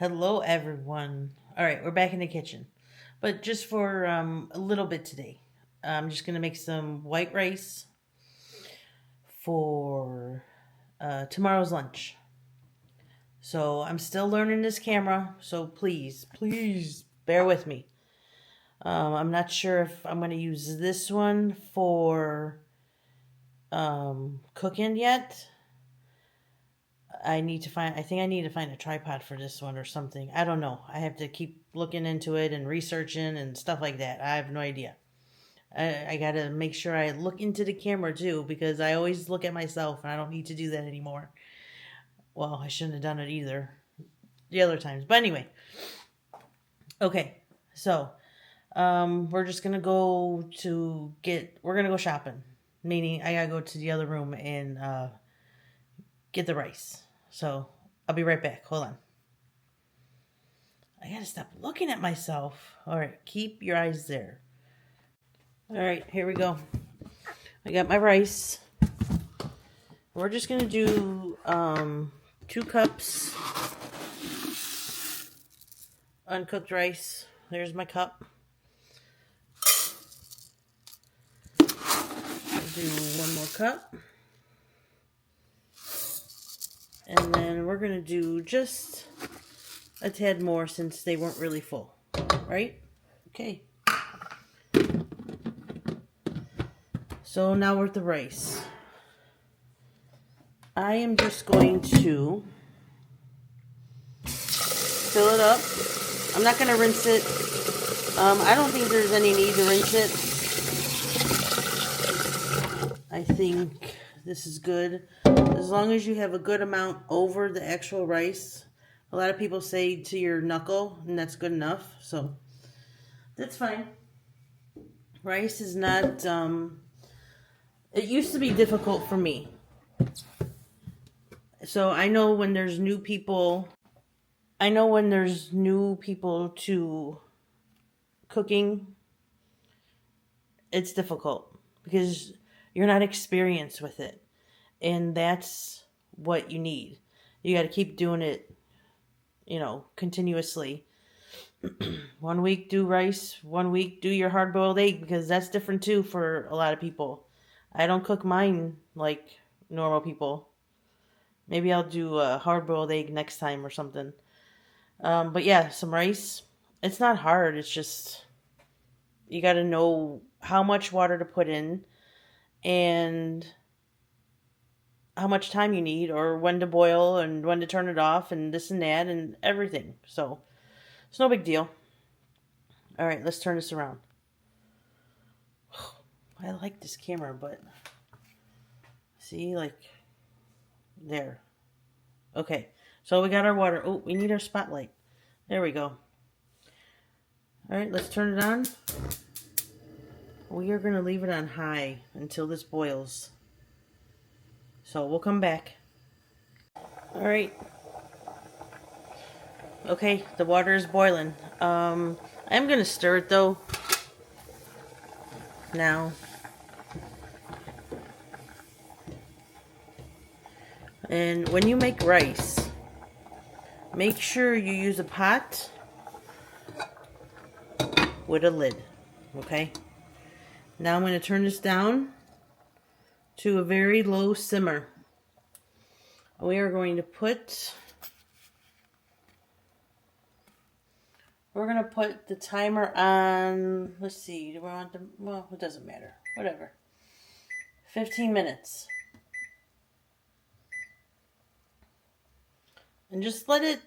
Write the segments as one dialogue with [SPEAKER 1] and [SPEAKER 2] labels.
[SPEAKER 1] Hello, everyone. All right, we're back in the kitchen, but just for a little bit today. I'm just gonna make some white rice for tomorrow's lunch. So I'm still learning this camera, so please bear with me. I'm not sure if I'm gonna use this one for cooking yet. I think I need to find a tripod for this one or something. I don't know. I have to keep looking into it and researching and stuff like that. I have no idea. I got to make sure I look into the camera too, because I always look at myself and I don't need to do that anymore. Well, I shouldn't have done it either the other times. But anyway. Okay. So, we're just going to we're going to go shopping. Meaning I got to go to the other room and get the rice. So I'll be right back. Hold on. I gotta stop looking at myself. All right, keep your eyes there. All right, here we go. I got my rice. We're just gonna do 2 cups uncooked rice. There's my cup. I'll do 1 more cup. And then we're going to do just a tad more since they weren't really full, right? Okay. So now we're at the rice. I am just going to fill it up. I'm not going to rinse it. I don't think there's any need to rinse it. I think this is good. As long as you have a good amount over the actual rice. A lot of people say to your knuckle, and that's good enough. So, that's fine. Rice is not, it used to be difficult for me. So, I know when there's new people to cooking, it's difficult because you're not experienced with it. And that's what you need. You got to keep doing it, continuously. 1 week do rice, 1 week do your hard-boiled egg, because that's different too for a lot of people. I don't cook mine like normal people. Maybe I'll do a hard-boiled egg next time or something. But yeah, some rice. It's not hard. It's just you got to know how much water to put in and how much time you need, or when to boil and when to turn it off and this and that and everything. So it's no big deal. All right, let's turn this around. I like this camera, but see, like there. Okay, so we got our water. Oh, we need our spotlight. There we go. All right, let's turn it on. We are going to leave it on high until this boils. So we'll come back. All right. Okay, the water is boiling. I'm going to stir it though. Now. And when you make rice, make sure you use a pot with a lid. Okay? Now I'm going to turn this down to a very low simmer. We are going to put the timer on, let's see, do we want well, it doesn't matter, whatever. 15 minutes. And just let it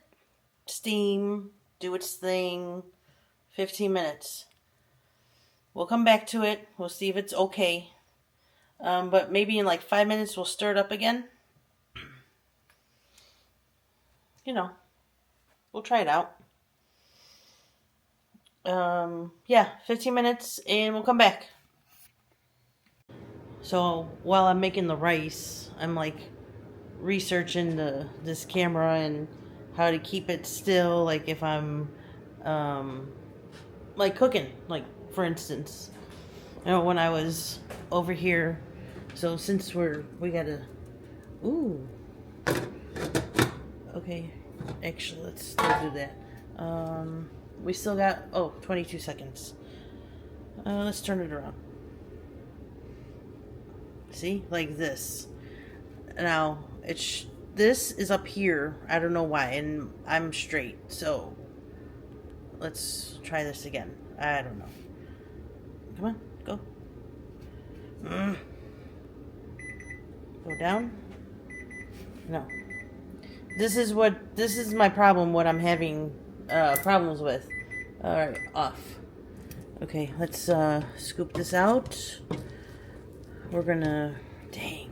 [SPEAKER 1] steam, do its thing, 15 minutes. We'll come back to it, we'll see if it's okay. But maybe in like 5 minutes we'll stir it up again. We'll try it out. Yeah, 15 minutes and we'll come back. So while I'm making the rice, I'm like researching this camera and how to keep it still, like if I'm like cooking, like for instance. When I was over here, so since we gotta, ooh, okay, Actually, let's still do that. We still got, 22 seconds. Let's turn it around. See? Like this. Now, this is up here. I don't know why. And I'm straight. So, let's try this again. I don't know. Come on. Go. Go down. No. This is my problem, what I'm having problems with. Alright, off. Okay, let's scoop this out. We're gonna, dang.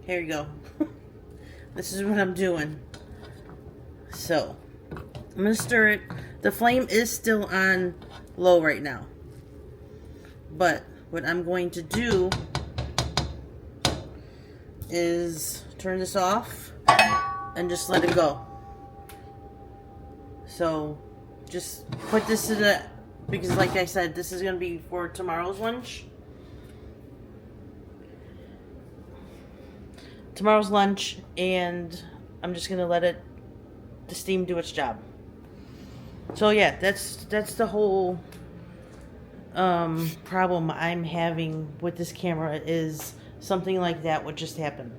[SPEAKER 1] Here you go. This is what I'm doing. So, I'm gonna stir it. The flame is still on low right now. But what I'm going to do is turn this off and just let it go. So just put this to the, because like I said, this is going to be for tomorrow's lunch. And I'm just going to let the steam do its job. So yeah, that's the whole problem I'm having with this camera, is something like that would just happen.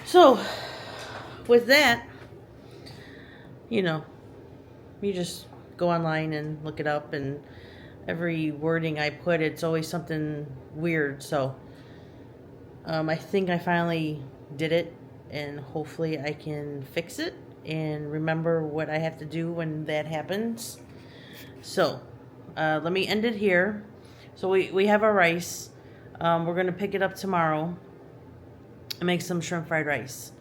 [SPEAKER 1] So with that, you just go online and look it up, and every wording I put, it's always something weird. So I think I finally did it, and hopefully I can fix it and remember what I have to do when that happens. So let me end it here. So we have our rice. We're going to pick it up tomorrow and make some shrimp fried rice.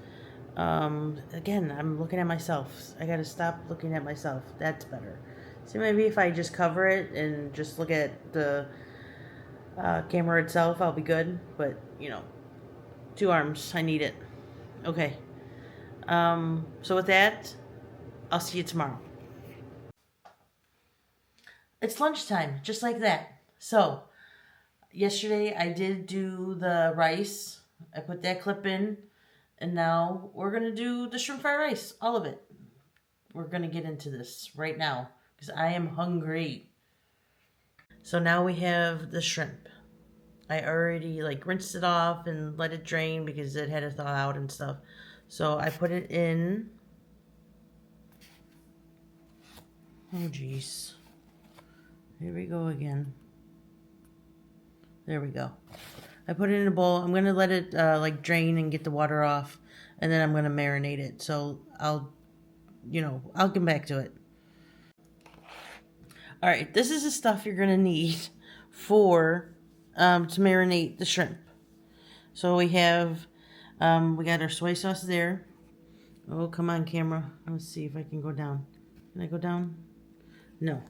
[SPEAKER 1] Again, I'm looking at myself. I got to stop looking at myself. That's better. So maybe if I just cover it and just look at the camera itself, I'll be good. But, 2 arms. I need it. Okay. So with that, I'll see you tomorrow. It's lunchtime, just like that. So, yesterday I did do the rice. I put that clip in. And now we're going to do the shrimp fried rice. All of it. We're going to get into this right now, because I am hungry. So now we have the shrimp. I already rinsed it off and let it drain because it had to thaw out and stuff. So I put it in. Oh geez. Here we go again. There we go. I put it in a bowl. I'm going to let it drain and get the water off. And then I'm going to marinate it. So I'll come back to it. All right. This is the stuff you're going to need for to marinate the shrimp. So we have, we got our soy sauce there. Oh, come on, camera. Let's see if I can go down. Can I go down? No.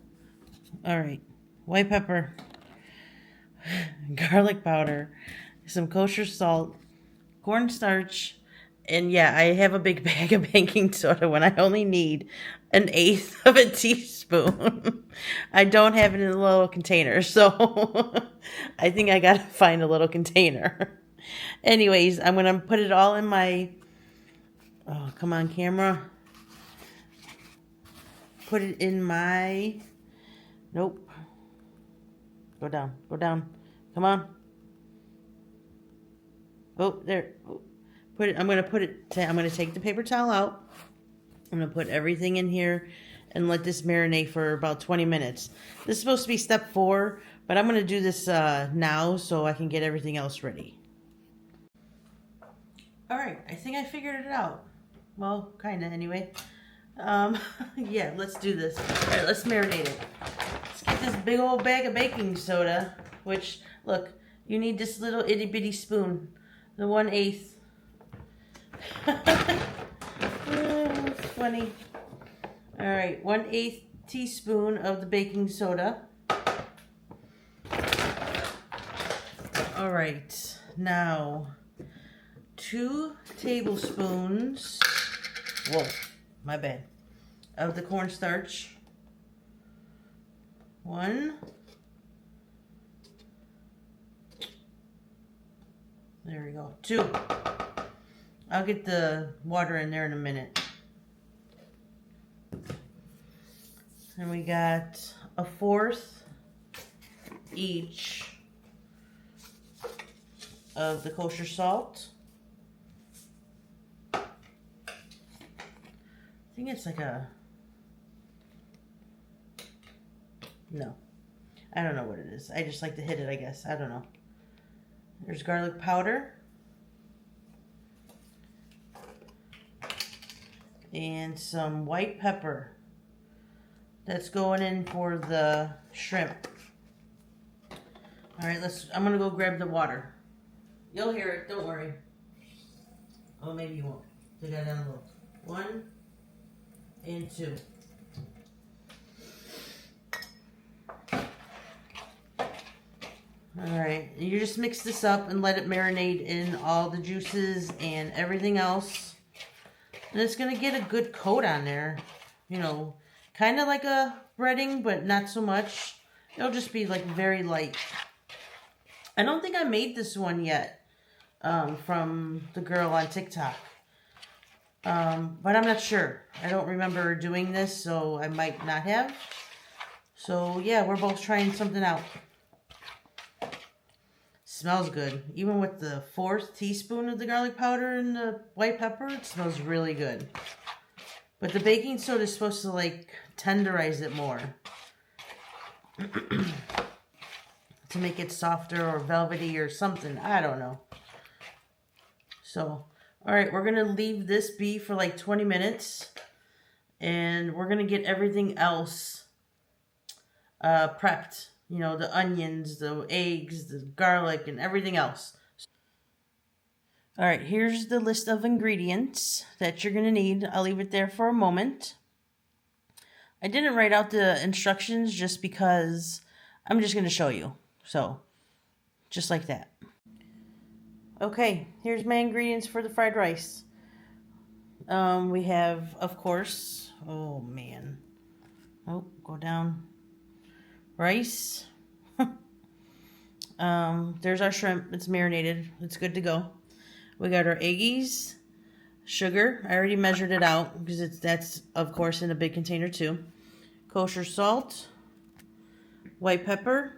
[SPEAKER 1] All right. White pepper. Garlic powder, some kosher salt, cornstarch, and yeah, I have a big bag of baking soda when I only need 1/8 of a teaspoon. I don't have it in a little container, so I think I gotta find a little container. Anyways, I'm gonna put it all in my, oh, come on, camera. Put it in my, nope. Go down. Go down. Come on. Oh, there. Oh. Put it. I'm going to take the paper towel out. I'm going to put everything in here and let this marinate for about 20 minutes. This is supposed to be step 4, but I'm going to do this now so I can get everything else ready. All right. I think I figured it out. Well, kind of anyway. Yeah, let's do this. All right, let's marinate it. Let's get this big old bag of baking soda, which, look, you need this little itty bitty spoon, the 1/8. It's funny. All right, 1/8 teaspoon of the baking soda. All right, now 2 tablespoons. Whoa, my bad. Of the cornstarch. 1. There we go. 2. I'll get the water in there in a minute. And we got a fourth each of the kosher salt. I think it's like no. I don't know what it is. I just like to hit it, I guess. I don't know. There's garlic powder. And some white pepper. That's going in for the shrimp. All right, I'm gonna go grab the water. You'll hear it, don't worry. Oh, maybe you won't. Take that down a little. 1 and 2. All right, you just mix this up and let it marinate in all the juices and everything else. And it's gonna get a good coat on there. You know, kind of like a breading, but not so much. It'll just be like very light. I don't think I made this one yet from the girl on TikTok. But I'm not sure. I don't remember doing this, so I might not have. So yeah, we're both trying something out. Smells good. Even with the 4th teaspoon of the garlic powder and the white pepper, it smells really good. But the baking soda is supposed to like tenderize it more. To make it softer or velvety or something. I don't know. So, alright, we're going to leave this be for like 20 minutes. And we're going to get everything else prepped. You know, the onions, the eggs, the garlic, and everything else. Alright, here's the list of ingredients that you're going to need. I'll leave it there for a moment. I didn't write out the instructions just because I'm just going to show you. So, just like that. Okay, here's my ingredients for the fried rice. We have, of course, oh man. Oh, go down. Rice. There's our shrimp. It's marinated. It's good to go. We got our eggies, sugar. I already measured it out because that's of course in a big container too. Kosher salt, white pepper.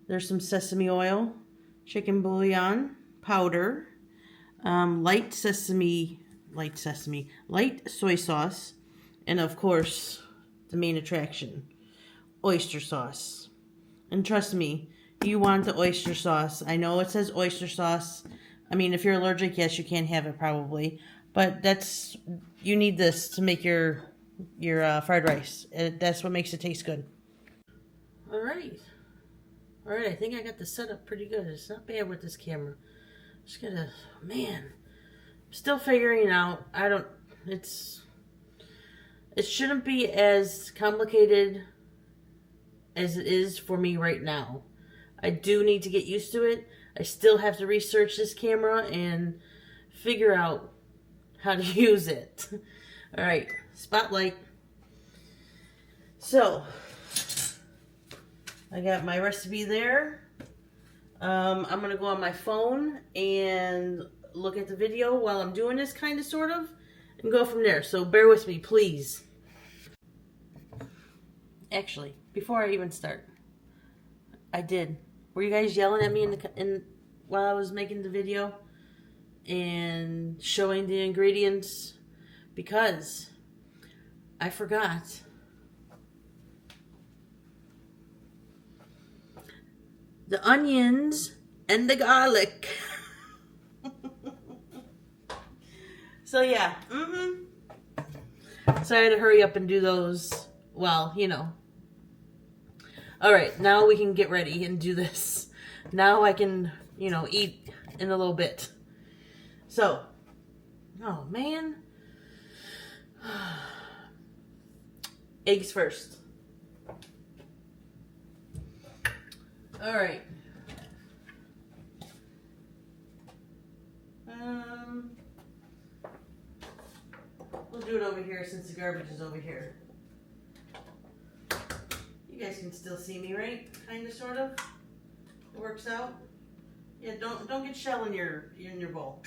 [SPEAKER 1] There's some sesame oil, chicken bouillon powder, light soy sauce, and of course the main attraction, oyster sauce. And trust me, you want the oyster sauce. I know it says oyster sauce. I mean, if you're allergic, yes, you can't have it probably. But you need this to make your fried rice. That's what makes it taste good. All right, I think I got the setup pretty good. It's not bad with this camera. Just gotta, man, still figuring it out. It shouldn't be as complicated as it is for me right now. I do need to get used to it. I still have to research this camera and figure out how to use it. All right, spotlight. So, I got my recipe there. I'm going to go on my phone and look at the video while I'm doing this, kind of, sort of, and go from there. So bear with me, please. Actually, before I even start, were you guys yelling at me while I was making the video and showing the ingredients? Because I forgot the onions and the garlic. So yeah, so I had to hurry up and do those. Well, you know. Alright, now we can get ready and do this. Now I can, eat in a little bit. So, oh man. Eggs first. Alright. We'll do it over here since the garbage is over here. You guys can still see me, right? Kind of, sort of. It works out. Yeah, don't get shell in your bowl.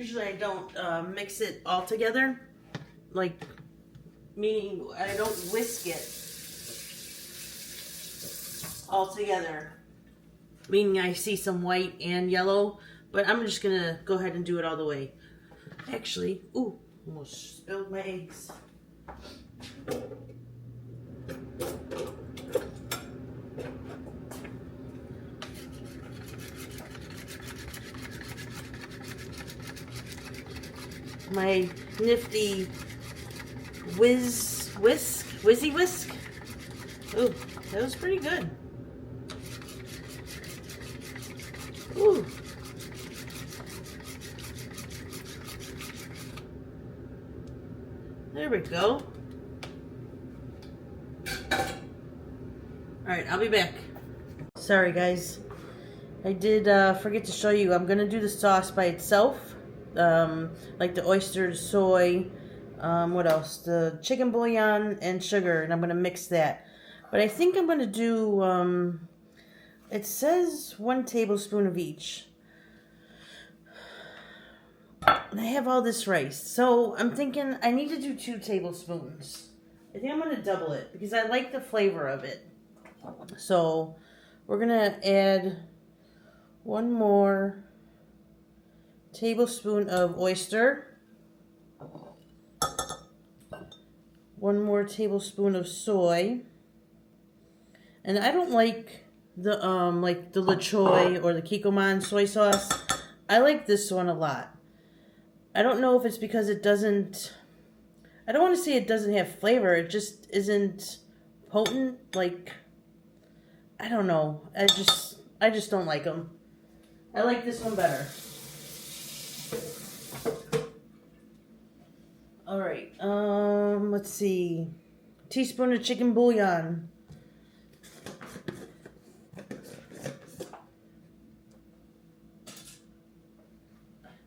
[SPEAKER 1] Usually I don't mix it all together, like, meaning I don't whisk it all together, meaning I see some white and yellow, but I'm just gonna go ahead and do it all the way. Actually, ooh, almost spilled my eggs. My nifty whizzy whisk. Ooh, that was pretty good. Ooh. There we go. Alright, I'll be back. Sorry guys. I did forget to show you. I'm going to do the sauce by itself. Like the oyster, soy, what else? The chicken bouillon and sugar, and I'm going to mix that. But I think I'm going to do, it says 1 tablespoon of each. And I have all this rice. So I'm thinking I need to do 2 tablespoons. I think I'm going to double it because I like the flavor of it. So we're going to add 1 more tablespoon of oyster, 1 more tablespoon of soy, and I don't like the Le Choy or the Kikkoman soy sauce. I like this one a lot. I don't know if it's because it doesn't, I don't want to say it doesn't have flavor, it just isn't potent, like, I don't know, I just don't like them. I like this one better. Alright, let's see. Teaspoon of chicken bouillon.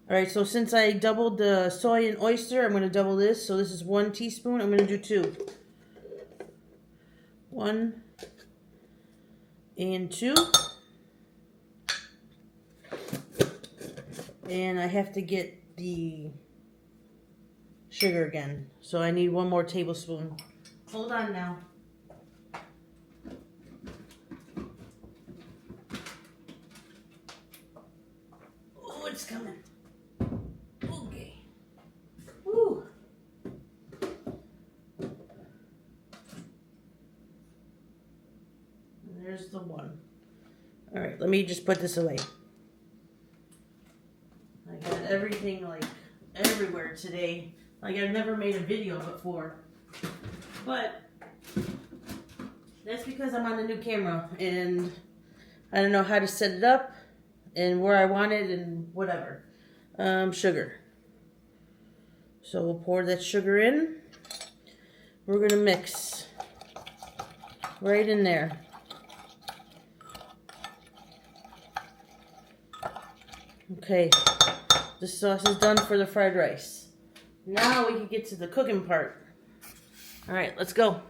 [SPEAKER 1] Alright, so since I doubled the soy and oyster, I'm going to double this. So this is 1 teaspoon. I'm going to do 2. 1 and 2. And I have to get the sugar again. So I need 1 more tablespoon. Hold on now. Oh, it's coming. Okay. Woo. And there's the 1. All right, let me just put this away. I got everything like everywhere today. Like I've never made a video before. But that's because I'm on a new camera and I don't know how to set it up and where I want it and whatever. Sugar. So we'll pour that sugar in. We're going to mix right in there. Okay. The sauce is done for the fried rice. Now we can get to the cooking part. Alright, let's go.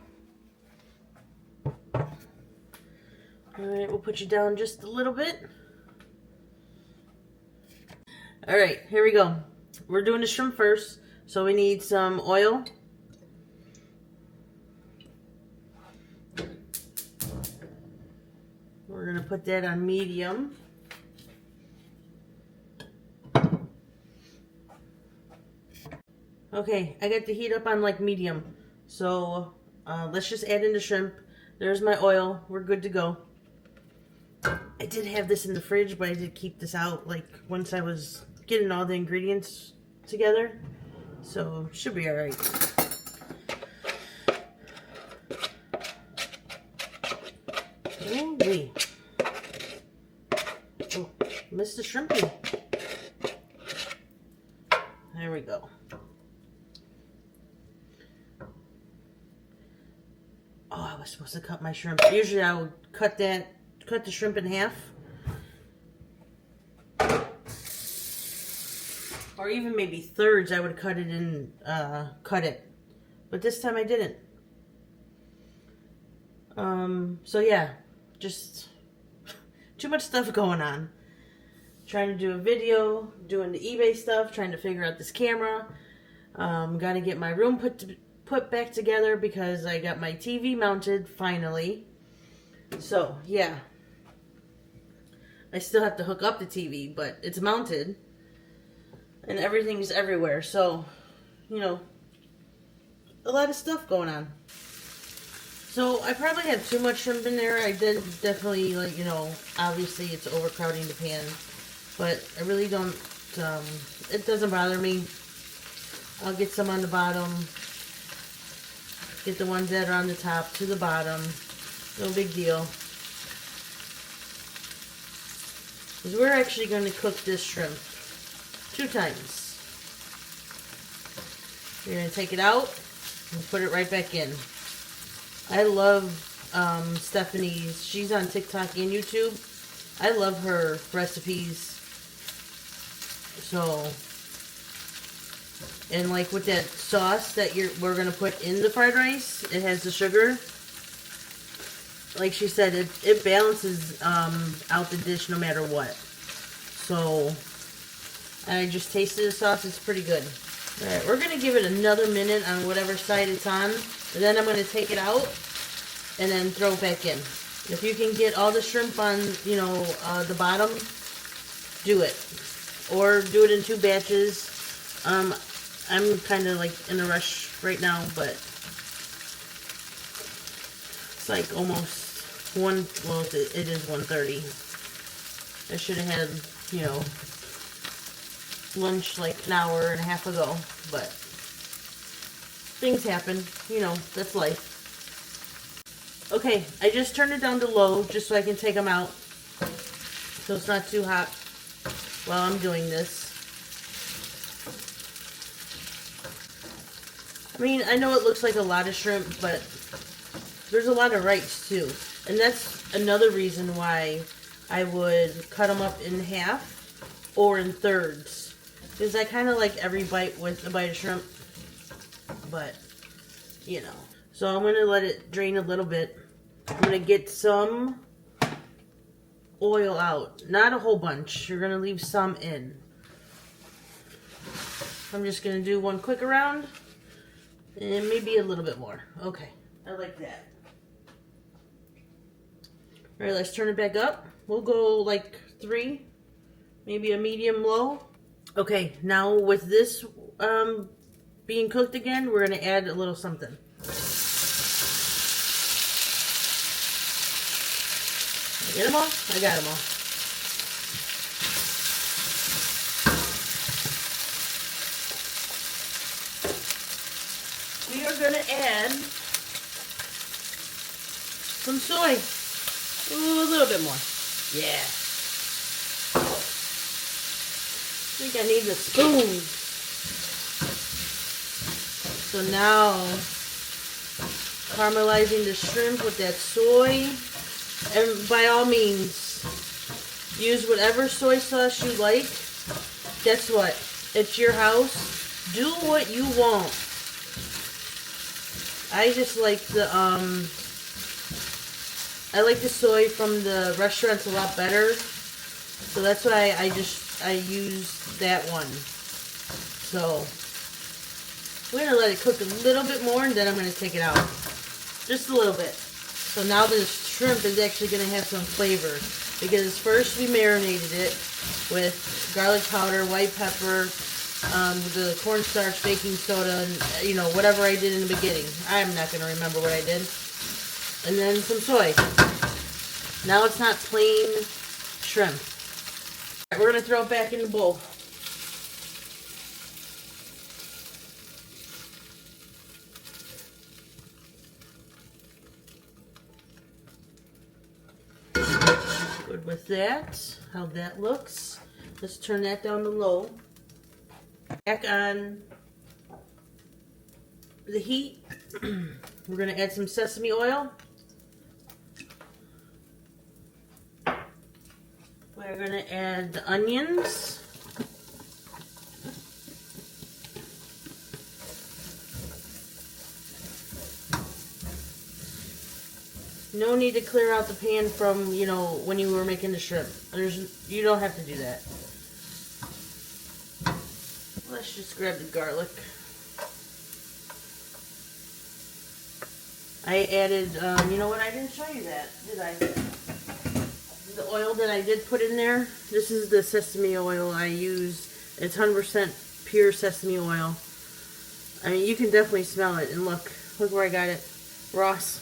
[SPEAKER 1] Alright, we'll put you down just a little bit. Alright, here we go. We're doing the shrimp first. So we need some oil. We're going to put that on medium. Okay, I got the heat up on like medium. So let's just add in the shrimp. There's my oil. We're good to go. I did have this in the fridge, but I did keep this out like once I was getting all the ingredients together. So should be alright. Ooh-wee. Oh, missed the shrimpy. There we go. Oh, I was supposed to cut my shrimp. Usually I would cut the shrimp in half. Or even maybe thirds. I would cut it in, cut it. But this time I didn't. So yeah, just too much stuff going on. trying to do a video, doing the eBay stuff, trying to figure out this camera. Got to get my room put back together because I got my TV mounted finally. So, yeah. I still have to hook up the TV, but it's mounted. And everything's everywhere. So, you know, a lot of stuff going on. So, I probably have too much shrimp in there. I did definitely, like, you know, obviously it's overcrowding the pan. But I really don't, it doesn't bother me. I'll get some on the bottom. Get the ones that are on the top to the bottom. No big deal. Because we're actually going to cook this shrimp 2 times. You're going to take it out and put it right back in. I love Stephanie's. She's on TikTok and YouTube. I love her recipes. So, and like with that sauce that we're going to put in the fried rice, it has the sugar. Like she said, it balances out the dish no matter what. So, I just tasted the sauce. It's pretty good. Alright, we're going to give it another minute on whatever side it's on. And then I'm going to take it out and then throw it back in. If you can get all the shrimp on, you know, the bottom, do it. Or do it in 2 batches. I'm kind of like in a rush right now, but it's like almost well, it is 1:30. I should have had, you know, lunch like an hour and a half ago, but things happen, you know, that's life. Okay, I just turned it down to low just so I can take them out, so it's not too hot while I'm doing this. I mean, I know it looks like a lot of shrimp, but there's a lot of rice too. And that's another reason why I would cut them up in half or in thirds. Because I kind of like every bite with a bite of shrimp. But, you know. So I'm going to let it drain a little bit. I'm going to get some oil out. Not a whole bunch. You're going to leave some in. I'm just going to do one quick around. And maybe a little bit more. Okay. I like that. Alright, let's turn it back up. We'll go like 3. Maybe a medium low. Okay, now with this being cooked again, we're going to add a little something. Get them all? I got them all. We are going to add some soy. Ooh, a little bit more. Yeah. I think I need a spoon. So now, caramelizing the shrimp with that soy. And by all means, use whatever soy sauce you like. Guess what? It's your house. Do what you want. I just like the soy from the restaurants a lot better. So that's why I use that one. So we're gonna let it cook a little bit more, and then I'm gonna take it out. Just a little bit. So now this shrimp is actually gonna have some flavor, because first we marinated it with garlic powder, white pepper, the cornstarch, baking soda, and you know, whatever I did in the beginning. I'm not gonna remember what I did. And then some soy. Now it's not plain shrimp. Alright, we're gonna throw it back in the bowl. Good with that. How that looks. Let's turn that down to low. Back on the heat. We're going to add some sesame oil. We're going to add the onions. No need to clear out the pan from, you know, when you were making the shrimp. You don't have to do that. Let's just grab the garlic. I added, you know what, I didn't show you that, did I? The oil that I did put in there, this is the sesame oil I use. It's 100% pure sesame oil. I mean, you can definitely smell it. And look where I got it. Ross.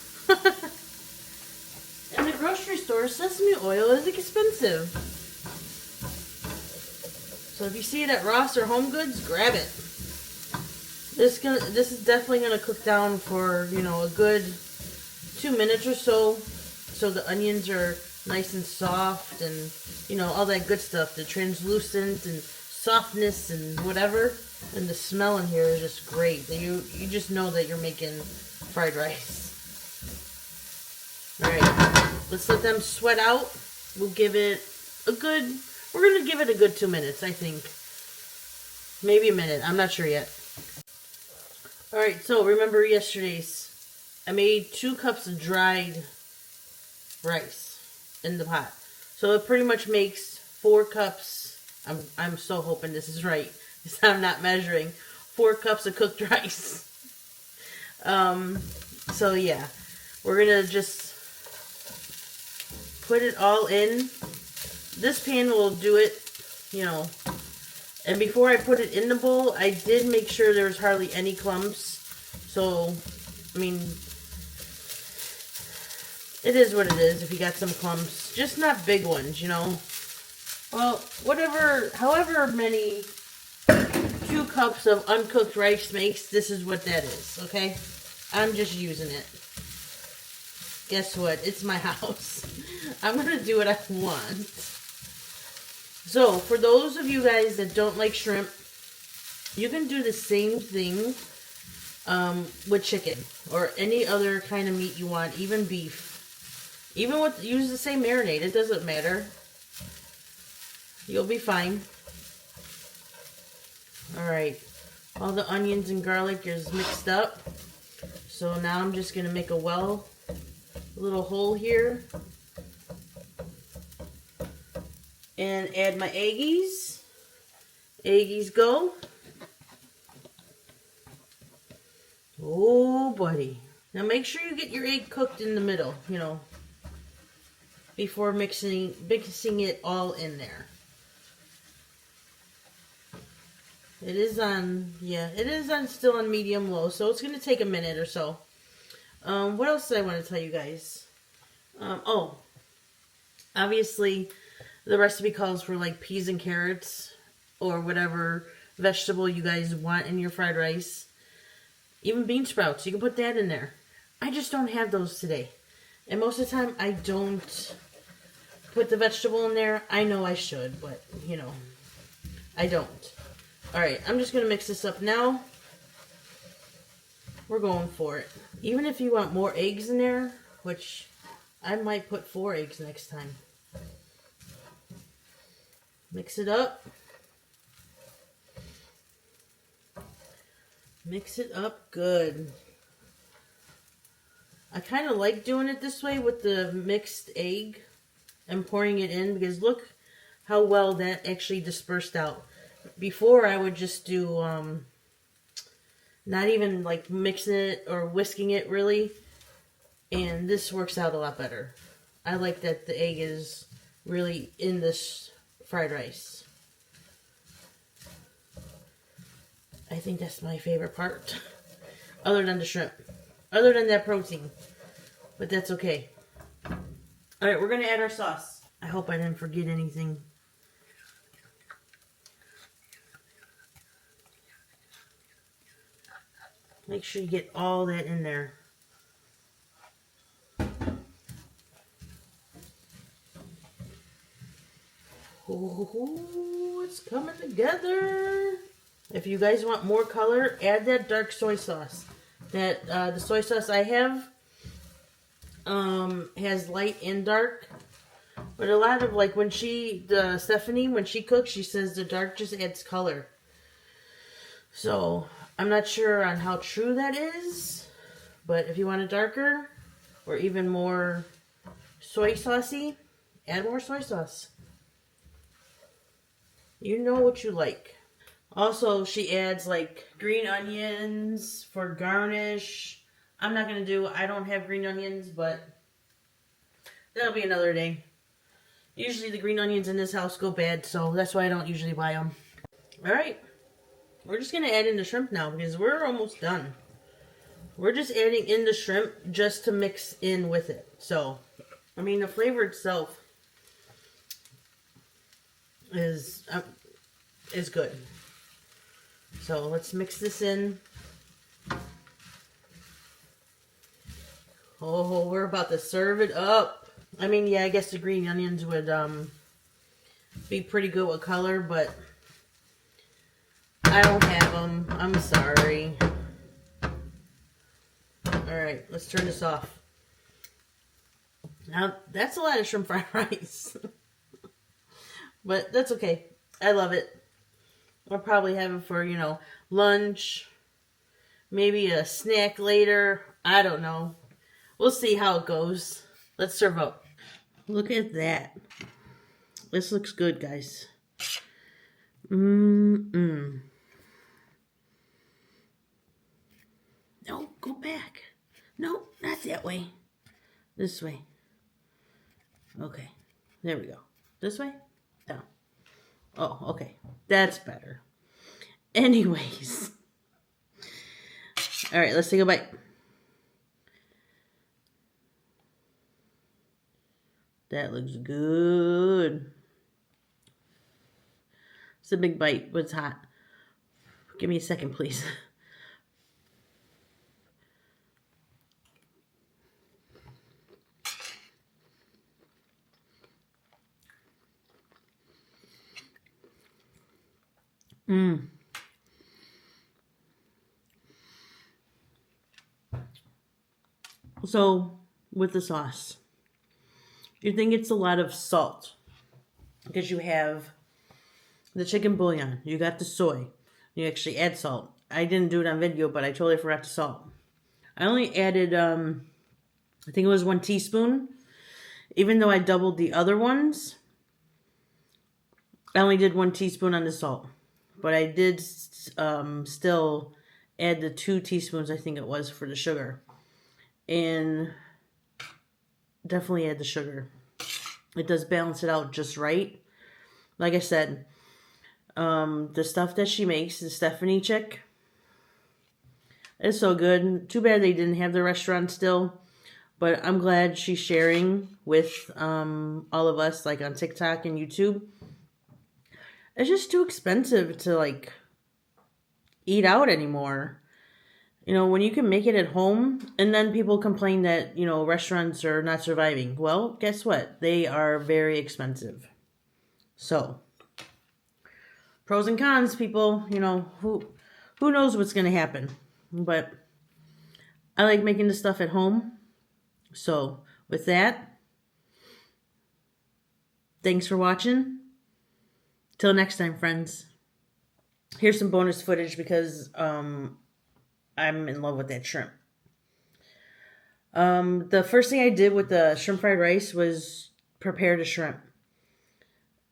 [SPEAKER 1] In the grocery store, sesame oil is expensive. So if you see it at Ross or Home Goods, grab it. This is definitely gonna cook down for, you know, a good 2 minutes or so, so the onions are nice and soft and, you know, all that good stuff, the translucent and softness and whatever. And the smell in here is just great. You just know that you're making fried rice. Alright, let's let them sweat out. We'll give it a good, we're gonna give it a good 2 minutes, I think. Maybe a minute, I'm not sure yet. Alright, so remember yesterday's, I made 2 cups of dried rice in the pot. So it pretty much makes 4 cups, I'm so hoping this is right, because I'm not measuring, 4 cups of cooked rice. So yeah, we're gonna just put it all in. This pan will do it, you know. And before I put it in the bowl, I did make sure there was hardly any clumps. So, I mean, it is what it is if you got some clumps. Just not big ones, you know. Well, however many 2 cups of uncooked rice makes, this is what that is, okay? I'm just using it. Guess what? It's my house. I'm going to do what I want. So, for those of you guys that don't like shrimp, you can do the same thing with chicken or any other kind of meat you want, even beef. Even use the same marinade, it doesn't matter. You'll be fine. Alright, all the onions and garlic is mixed up. So now I'm just going to make a little hole here. And add my eggies. Eggies go. Oh, buddy. Now make sure you get your egg cooked in the middle, you know, before mixing it all in there. It is on, still on medium low, so it's going to take a minute or so. What else did I want to tell you guys? Oh, obviously, the recipe calls for like peas and carrots or whatever vegetable you guys want in your fried rice. Even bean sprouts, you can put that in there. I just don't have those today. And most of the time, I don't put the vegetable in there. I know I should, but, you know, I don't. Alright, I'm just going to mix this up now. We're going for it. Even if you want more eggs in there, which I might put 4 eggs next time. Mix it up. Mix it up good. I kind of like doing it this way with the mixed egg and pouring it in, because look how well that actually dispersed out. Before I would just do not even like mixing it or whisking it really, and this works out a lot better. I like that the egg is really in this fried rice. I think that's my favorite part. Other than the shrimp. Other than that protein. But that's okay. Alright, we're going to add our sauce. I hope I didn't forget anything. Make sure you get all that in there. Ooh, it's coming together. If you guys want more color, add that dark soy sauce. The soy sauce I have has light and dark. But a lot of, like, Stephanie, when she cooks, she says the dark just adds color. So, I'm not sure on how true that is. But if you want it darker, or even more soy saucy, add more soy sauce. You know what you like. Also, she adds like green onions for garnish. I'm not gonna do. I don't have green onions, but that'll be another day. Usually the green onions in this house go bad, so that's why I don't usually buy them. All right, we're just gonna add in the shrimp now because we're almost done. We're just adding in the shrimp just to mix in with it. So, I mean, the flavor itself is good. So let's mix this in. Oh, we're about to serve it up. I mean, yeah, I guess the green onions would be pretty good with color, but I don't have them. I'm sorry. Alright, let's turn this off. Now, that's a lot of shrimp fried rice. But that's okay. I love it. I'll probably have it for, lunch. Maybe a snack later. I don't know. We'll see how it goes. Let's serve up. Look at that. This looks good, guys. No, go back. No, not that way. This way. Okay. There we go. This way? Down. Oh, okay. That's better. Anyways. Alright, let's take a bite. That looks good. It's a big bite, but it's hot. Give me a second, please. So, with the sauce, you think it's a lot of salt because you have the chicken bouillon, you got the soy, you actually add salt. I didn't do it on video, but I totally forgot to salt. I only added, I think it was 1 teaspoon. Even though I doubled the other ones, I only did 1 teaspoon on the salt. But I did still add the 2 teaspoons, I think it was, for the sugar. And definitely add the sugar. It does balance it out just right. Like I said, the stuff that she makes, the Stephanie chick, is so good. Too bad they didn't have the restaurant still. But I'm glad she's sharing with all of us, like on TikTok and YouTube. It's just too expensive to like eat out anymore. When you can make it at home, and then people complain that, restaurants are not surviving. Well, guess what? They are very expensive. So, pros and cons, people, who knows what's going to happen. But I like making the stuff at home. So, with that, thanks for watching. Till next time, friends. Here's some bonus footage because I'm in love with that shrimp. The first thing I did with the shrimp fried rice was prepare the shrimp.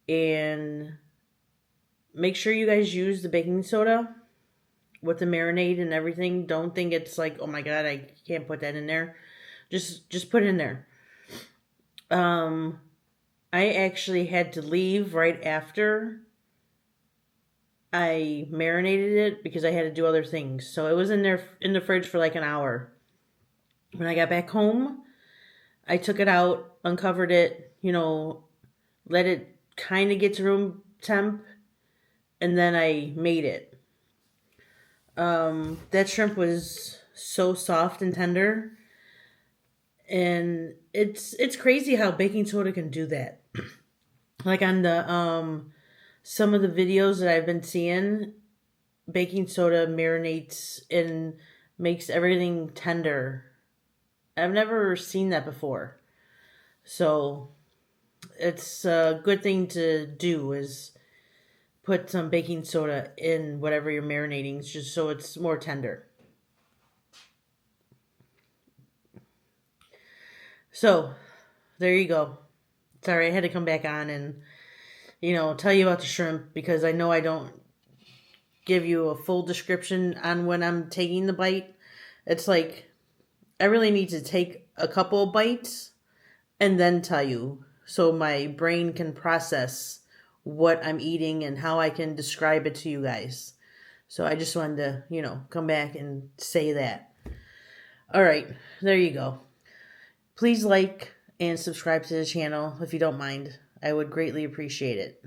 [SPEAKER 1] And make sure you guys use the baking soda with the marinade and everything. Don't think it's like, oh my god, I can't put that in there. Just put it in there. I actually had to leave right after I marinated it because I had to do other things. So it was in there in the fridge for like an hour. When I got back home, I took it out, uncovered it, let it kind of get to room temp, and then I made it. That shrimp was so soft and tender. And it's crazy how baking soda can do that. Like on the some of the videos that I've been seeing, baking soda marinates and makes everything tender. I've never seen that before. So it's a good thing to do is put some baking soda in whatever you're marinating just so it's more tender. So, there you go. Sorry, I had to come back on and, tell you about the shrimp because I know I don't give you a full description on when I'm taking the bite. It's like I really need to take a couple of bites and then tell you so my brain can process what I'm eating and how I can describe it to you guys. So I just wanted to, come back and say that. All right, there you go. Please like and subscribe to the channel if you don't mind. I would greatly appreciate it.